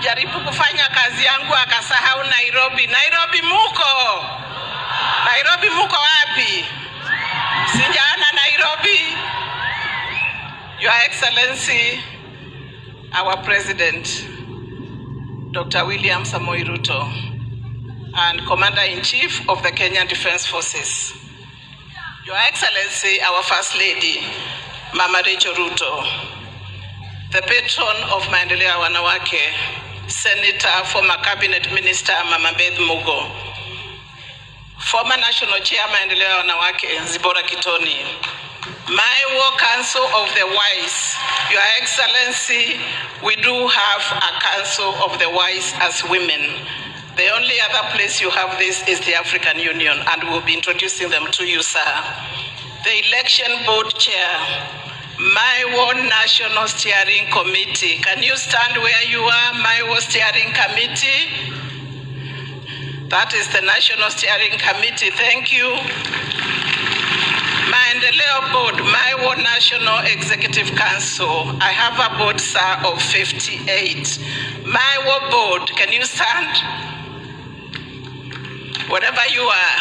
kujaribu kufanya kazi yangu akasahau Nairobi. Nairobi muko? Nairobi muko wapi? Sijaona Nairobi. Your Excellency, our President, Dr. William Samoei Ruto, and Commander-in-Chief of the Kenyan Defence Forces. Your Excellency, our First Lady, Mama Rachel Ruto, the patron of Maendeleo ya Wanawake, Senator, former Cabinet Minister Mama Beth Mugo, former National Chair Maendeleo ya Wanawake, Zibora Kitoni, my War Council of the Wise. Your Excellency, we do have a Council of the Wise as women. The only other place you have this is the African Union, and we'll be introducing them to you, sir. The Election Board Chair, my War National Steering Committee. Can you stand where you are, my War Steering Committee? That is the National Steering Committee. Thank you. Maendeleo Board, my War National Executive Council. I have a board, sir, of 58. My War Board, can you stand? Whatever you are.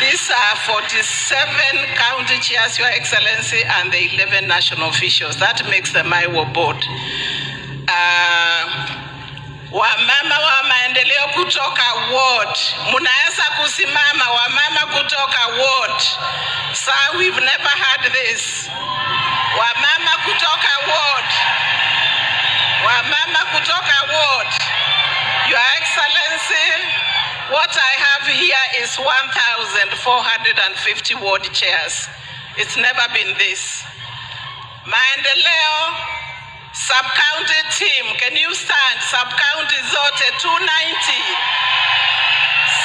These are 47 county chairs, Your Excellency, and the 11 national officials. That makes the My War Board. Wamama wa maendeleo kutoka ward. Munaeza kusimama wamama kutoka ward. Sir, we've never had this. Wamama kutoka ward. Wamama kutoka ward. Your Excellency, what I have here is 1,450 ward chairs. It's never been this. Maendeleo sub-county team, can you stand? Sub-county zote 290.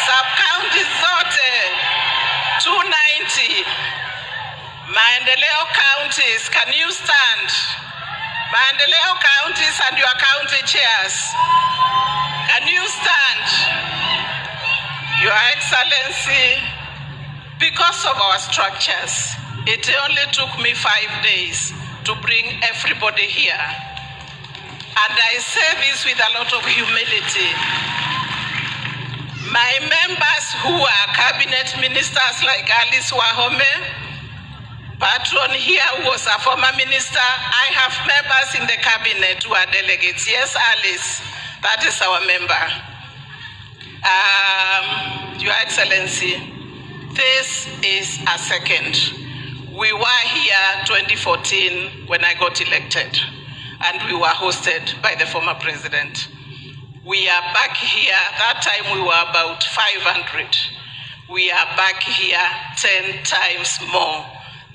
Sub-county zote 290. Maendeleo counties, can you stand? Maendeleo counties and your county chairs, can you stand? Your Excellency, because of our structures, it only took me 5 days to bring everybody here. And I say this with a lot of humility. My members who are cabinet ministers like Alice Wahome, patron here who was a former minister, I have members in the cabinet who are delegates. Yes, Alice, that is our member. Your Excellency, this is a second. We were here 2014 when I got elected, and we were hosted by the former president. We are back here. That time we were about 500. We are back here 10 times more.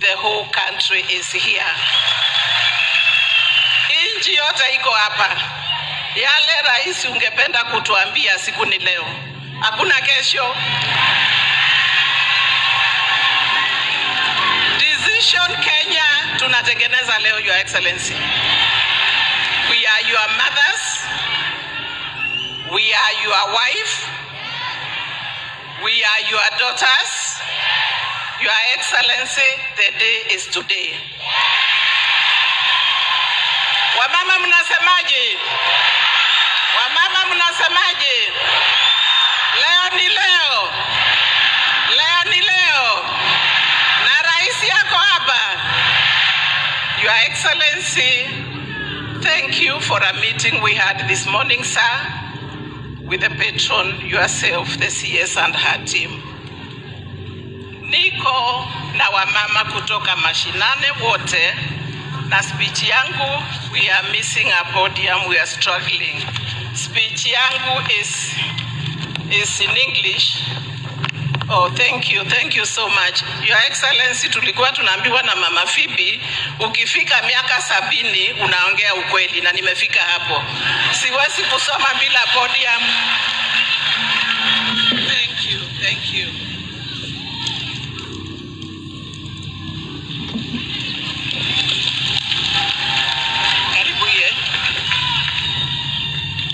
The whole country is here. Inchi yote iko hapa. Yale rais ungependa kutuambia siku ni leo. Hakuna kesho. Decision Kenya tunatengeneza leo, Your Excellency. We are your mothers. We are your wife. We are your daughters. Your Excellency, the day is today. Wamama mnasemaje? Wamama mnasemaje? Leo ni leo. Leo ni leo. Na rais yako hapa. Your Excellency, thank you for a meeting we had this morning, sir, with the patron, yourself, the CS and her team. Niko na wamama kutoka mashinane wote, na speech yangu, we are missing a podium, we are struggling. Speech yangu is in English. Oh, thank you so much. Your Excellency, tulikuwa tunaambiwa na Mama Phoebe, ukifika miaka 70 unaongea ukweli, na nimefika hapo. Siwezi kusoma bila podium. Thank you.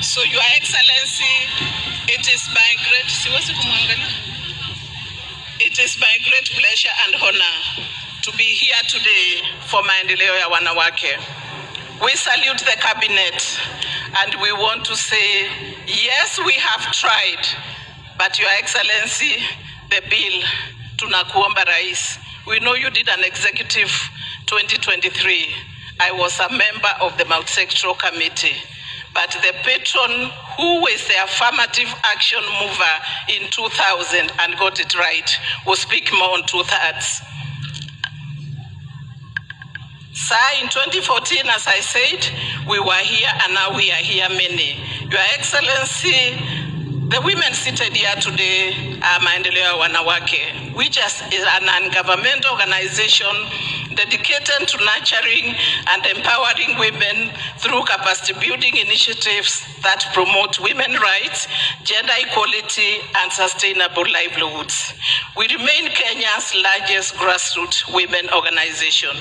So, Your Excellency, it is my great pleasure and honor to be here today for Maendeleo ya Wanawake. We salute the cabinet and we want to say, yes, we have tried, but Your Excellency, the bill, tunakuomba Rais. We know you did an executive 2023. I was a member of the multi-sectoral committee, but the patron who was the affirmative action mover in 2000 and got it right will speak more on 2/3. Sir, in 2014, as I said, we were here and now we are here many. Your Excellency, the women seated here today are Maendeleo ya Wanawake, which is a non-governmental organization dedicated to nurturing and empowering women through capacity building initiatives that promote women's rights, gender equality, and sustainable livelihoods. We remain Kenya's largest grassroots women organization.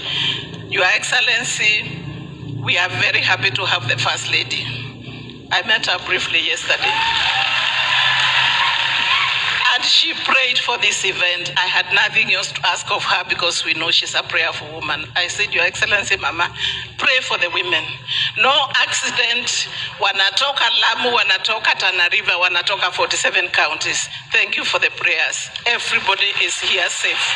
Your Excellency, we are very happy to have the First Lady. I met her briefly yesterday. And she prayed for this event. I had nothing else to ask of her because we know she's a prayerful woman. I said, Your Excellency, Mama, pray for the women. No accident. Wanatoka Lamu, wanatoka Tana River, wanatoka 47 counties. Thank you for the prayers. Everybody is here safe.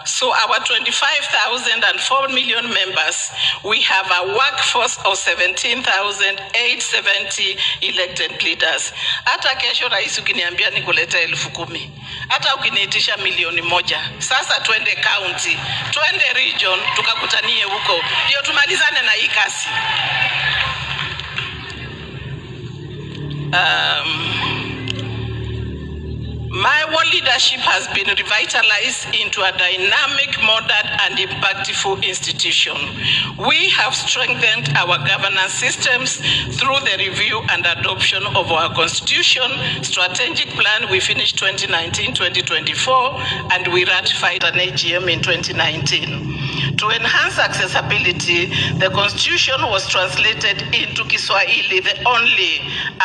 So our 25,000 and 4 million members, we have a workforce of 17,870 elected leaders. Hata kesho Rais ukiniambia nikuleta 10,000. Hata ukiniitisha 1,000,000. Sasa twende county, twende region, tukakutanie huko. Ndio tumalizane na hii kasi. My world leadership has been revitalized into a dynamic, modern, and impactful institution. We have strengthened our governance systems through the review and adoption of our constitution, strategic plan. We finished 2019-2024, and we ratified an AGM in 2019. To enhance accessibility, the constitution was translated into Kiswahili, the only,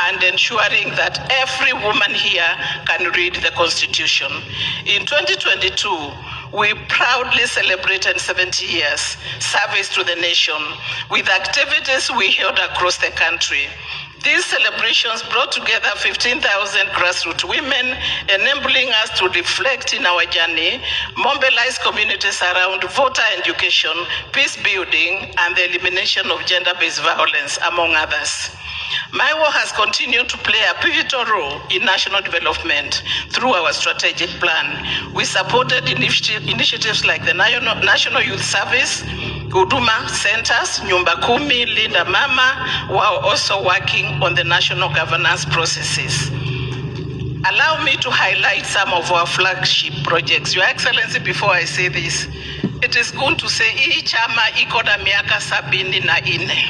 and ensuring that every woman here can read the constitution. In 2022, we proudly celebrated 70 years service to the nation with activities we held across the country. These celebrations brought together 15,000 grassroots women, enabling us to reflect in our journey, mobilize communities around voter education, peace building, and the elimination of gender-based violence, among others. MIWO has continued to play a pivotal role in national development through our strategic plan. We supported initiatives like the National Youth Service, Huduma Centers, Nyumba Kumi, Linda Mama, while also working on the national governance processes. Allow me to highlight some of our flagship projects. Your Excellency, before I say this, it is good to say hii chama iko na miaka 74.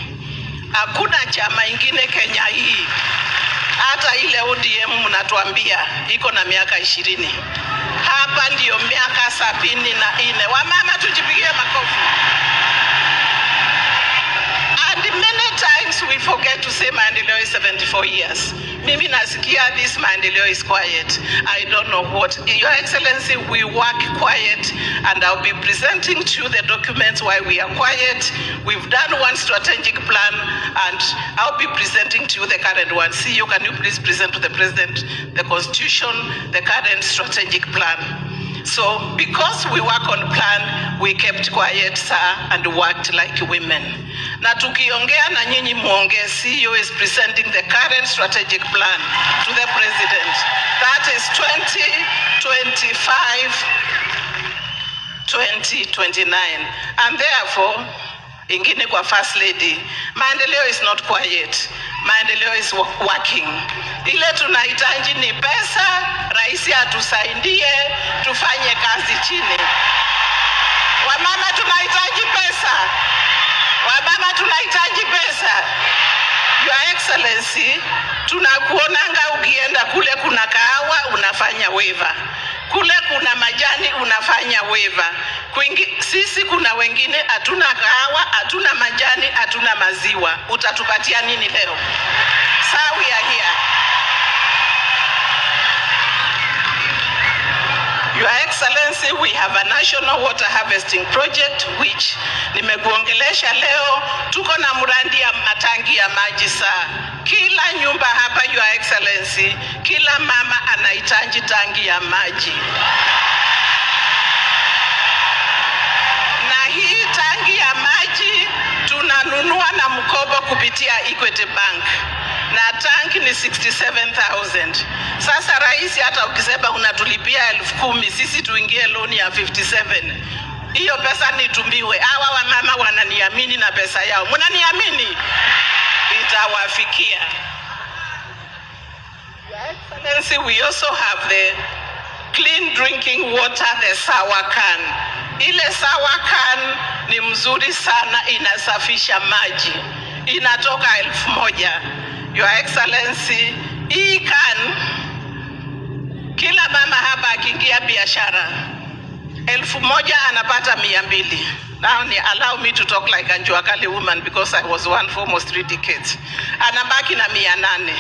Hakuna chama ingine Kenya hii. Hata ile ODM mnatuambia iko na miaka 20. Hapa ndio miaka 74. Wamama tujipigie makofi. And many times we forget to say Maendeleo is 74 years. Mimi nasikia this Maendeleo is quiet. I don't know what. Your Excellency, we work quiet, and I'll be presenting to you the documents why we are quiet. We've done one strategic plan, and I'll be presenting to you the current one. CEO, can you please present to the President the Constitution, the current strategic plan? So because we work on plan, we kept quiet, sir, and worked like women. Na tukiongea na nyinyi muongee, CEO is presenting the current strategic plan to the President. That is 2025-2029. And therefore, ingine kwa First Lady, Maendeleo is not quiet. Maendeleo is working. Ile tunahitaji ni pesa, Rais atusaidie tufanye kazi chini. Wamama tunahitaji pesa. Wamama tunahitaji pesa. Your Excellency, tunakuonanga ukienda kule kuna kahawa unafanya waiver. Kule kuna majani unafanya waiver. Sisi kuna wengine hatuna kahawa, hatuna majani, hatuna maziwa. Utatupatia nini leo? So we are here. Your Excellency, we have a national water harvesting project which nimekuongelesha leo. Tuko na mradi ya matangi ya maji saa. Kila nyumba hapa, Your Excellency, kila mama anahitaji tangi ya maji. Na hii tangi ya maji tunanunua na mkopo kupitia Equity Bank. Na tanki ni 67,000. Sasa rais, hata ukisema unatulipia 10,000, sisi tuingie loan ya 57. Hiyo pesa nitumbiwe. Hawa wamama wananiamini na pesa yao. Mnaniamini? Itawafikia. Your Excellency, we also have the clean drinking water, the sour can. Ile sour can ni mzuri sana, inasafisha maji. Inatoka 1,000. Your Excellency, hii can, kila mama hapa akiingia biashara 1,000 anapata 200. Now allow me to talk like a Njuakali woman because I was one for almost 3 decades. Anabaki na 800.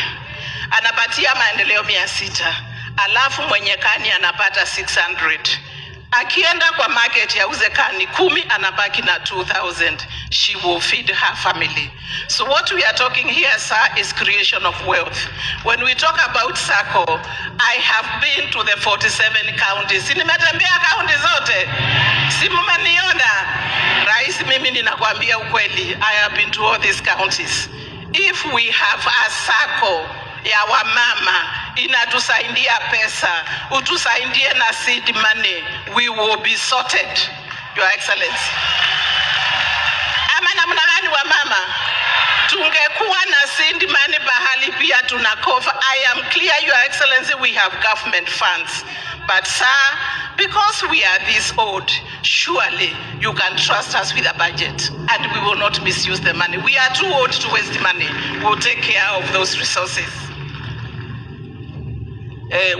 Anapatia maendeleo 600. Alafu mwenye kani anapata 600. Akienda kwa market ya uze kani 10 anabaki na 2,000. She will feed her family. So what we are talking here, sir, is creation of wealth. When we talk about SACCO, I have been to the 47 counties. Nimetembea county zote. Si mmeniona? Rais, mimi ninakwambia ukweli. I have been to all these counties. If we have a SACCO ya wamama, inatusaidia pesa, utusaidie na seed money, we will be sorted, Your Excellency. Ama namna gani wamama? Tungekuwa na seed money bahali pia tunakofa. I am clear, Your Excellency, we have government funds. But sir, because we are this old, surely you can trust us with a budget and we will not misuse the money. We are too old to waste money. We'll take care of those resources.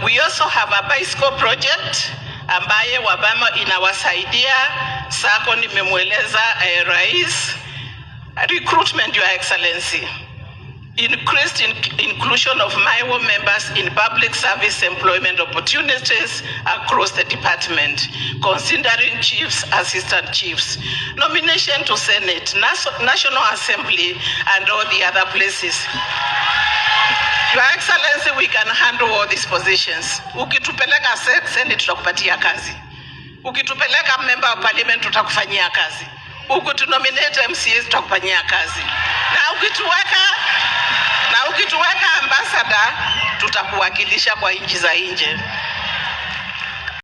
We also have a bicycle project ambaye wabama inawasaidia. SACCO nimemweleza rais. Recruitment, Your Excellency. Increased inclusion of MIWO members in public service employment opportunities across the department, considering chiefs, assistant chiefs. Nomination to Senate, National Assembly, and all the other places. Your Excellency, we can handle all these positions. Ukitupeleka Senate tutakupatia kazi. Ukitupeleka member of parliament tutakufanyia kazi. Ukitunominate MCAs tutakufanyia kazi. Na ukituweka ambassador tutakuwakilisha kwa nchi za nje.